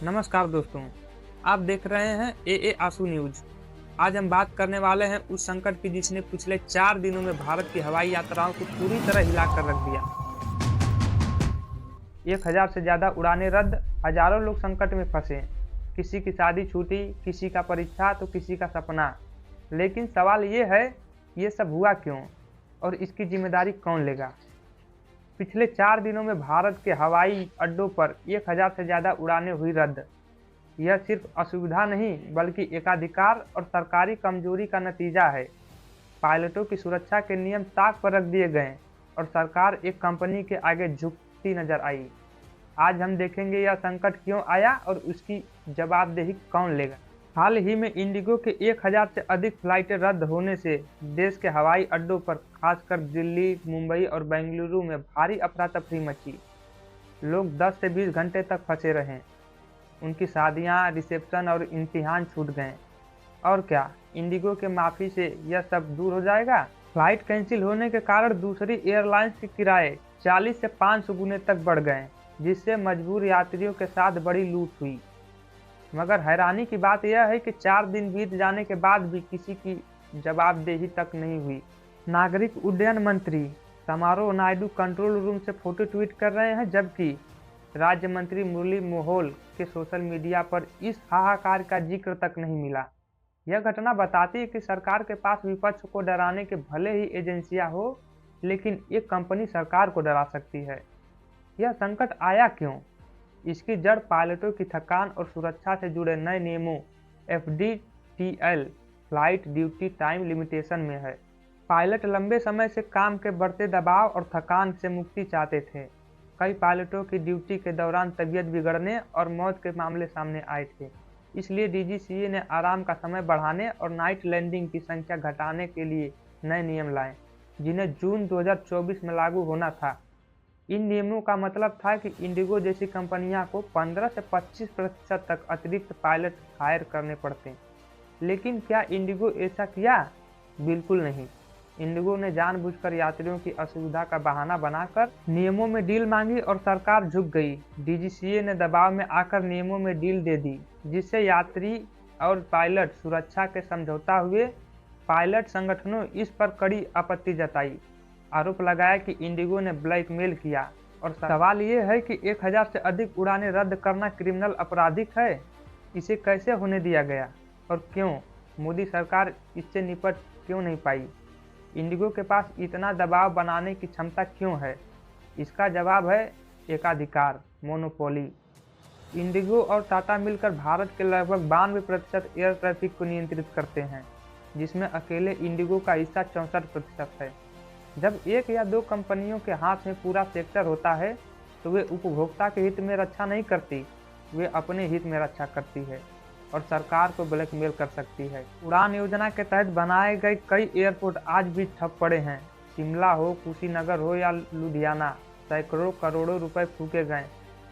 नमस्कार दोस्तों, आप देख रहे हैं ए आंसू न्यूज। आज हम बात करने वाले हैं उस संकट की जिसने पिछले 4 दिनों में भारत की हवाई यात्राओं को पूरी तरह हिला कर रख दिया। 1000 से ज़्यादा उड़ानें रद्द, हजारों लोग संकट में फंसे। किसी की शादी छूटी, किसी का परीक्षा तो किसी का सपना। लेकिन सवाल ये है, ये सब हुआ क्यों और इसकी जिम्मेदारी कौन लेगा? पिछले 4 दिनों में भारत के हवाई अड्डों पर 1000 से ज़्यादा उड़ानें हुई रद्द। यह सिर्फ असुविधा नहीं बल्कि एकाधिकार और सरकारी कमजोरी का नतीजा है। पायलटों की सुरक्षा के नियम ताक पर रख दिए गए और सरकार एक कंपनी के आगे झुकती नजर आई। आज हम देखेंगे यह संकट क्यों आया और उसकी जवाबदेही कौन लेगा। हाल ही में इंडिगो के 1000 से अधिक फ्लाइटें रद्द होने से देश के हवाई अड्डों पर खासकर दिल्ली, मुंबई और बेंगलुरु में भारी अफरा तफरी मची। लोग 10 से 20 घंटे तक फंसे रहे। उनकी शादियां, रिसेप्शन और इम्तिहान छूट गए। और क्या इंडिगो के माफी से यह सब दूर हो जाएगा? फ्लाइट कैंसिल होने के कारण दूसरी एयरलाइंस के किराए 40 से 500 गुने तक बढ़ गए, जिससे मजबूर यात्रियों के साथ बड़ी लूट हुई। मगर हैरानी की बात यह है कि 4 दिन बीत जाने के बाद भी किसी की जवाबदेही तक नहीं हुई। नागरिक उड्डयन मंत्री समारोह नायडू कंट्रोल रूम से फोटो ट्वीट कर रहे हैं, जबकि राज्य मंत्री मुरली मनोहर के सोशल मीडिया पर इस हाहाकार का जिक्र तक नहीं मिला। यह घटना बताती है कि सरकार के पास विपक्ष को डराने के भले ही एजेंसियां हो, लेकिन एक कंपनी सरकार को डरा सकती है। यह संकट आया क्यों? इसकी जड़ पायलटों की थकान और सुरक्षा से जुड़े नए नियमों FDTL flight duty time limitation में है। पायलट लंबे समय से काम के बढ़ते दबाव और थकान से मुक्ति चाहते थे। कई पायलटों की ड्यूटी के दौरान तबीयत बिगड़ने और मौत के मामले सामने आए थे। इसलिए DGCA ने आराम का समय बढ़ाने और नाइट लैंडिंग की संख्या घटाने के लिए नए नियम लाए, जिन्हें जून 2024 में लागू होना था। इन नियमों का मतलब था कि इंडिगो जैसी कंपनियां को 15 से 25% तक अतिरिक्त पायलट हायर करने पड़ते। लेकिन क्या इंडिगो ऐसा किया? बिल्कुल नहीं। इंडिगो ने जानबूझकर यात्रियों की असुविधा का बहाना बनाकर नियमों में डील मांगी और सरकार झुक गई। DGCA ने दबाव में आकर नियमों में डील दे दी, जिससे यात्री और पायलट सुरक्षा के समझौता हुए। पायलट संगठनों इस पर कड़ी आपत्ति जताई, आरोप लगाया कि इंडिगो ने ब्लैकमेल किया। और सवाल ये है कि 1000 से अधिक उड़ानें रद्द करना क्रिमिनल आपराधिक है। इसे कैसे होने दिया गया और क्यों? मोदी सरकार इससे निपट क्यों नहीं पाई? इंडिगो के पास इतना दबाव बनाने की क्षमता क्यों है? इसका जवाब है एकाधिकार, मोनोपोली। इंडिगो और टाटा मिलकर भारत के लगभग 92% एयर ट्रैफिक को नियंत्रित करते हैं, जिसमें अकेले इंडिगो का हिस्सा 64% है। जब एक या दो कंपनियों के हाथ में पूरा सेक्टर होता है तो वे उपभोक्ता के हित में रक्षा नहीं करती, वे अपने हित में रक्षा करती है और सरकार को ब्लैकमेल कर सकती है। उड़ान योजना के तहत बनाए गए कई एयरपोर्ट आज भी ठप पड़े हैं। शिमला हो, कुशीनगर हो या लुधियाना, सैकड़ों करोड़ों रुपए फूके गए,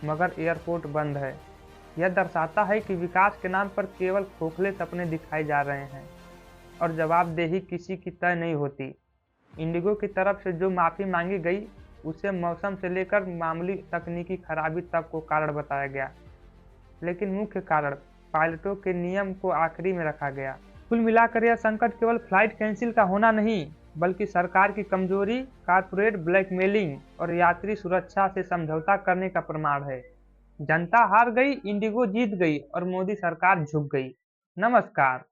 मगर एयरपोर्ट बंद है। यह दर्शाता है कि विकास के नाम पर केवल खोखले सपने दिखाए जा रहे हैं और जवाबदेही किसी की तय नहीं होती। इंडिगो की तरफ से जो माफ़ी मांगी गई, उसे मौसम से लेकर मामूली तकनीकी खराबी तक को कारण बताया गया, लेकिन मुख्य कारण पायलटों के नियम को आखिरी में रखा गया। कुल मिलाकर यह संकट केवल फ्लाइट कैंसिल का होना नहीं, बल्कि सरकार की कमजोरी, कारपोरेट ब्लैकमेलिंग और यात्री सुरक्षा से समझौता करने का प्रमाण है। जनता हार गई, इंडिगो जीत गई और मोदी सरकार झुक गई। नमस्कार।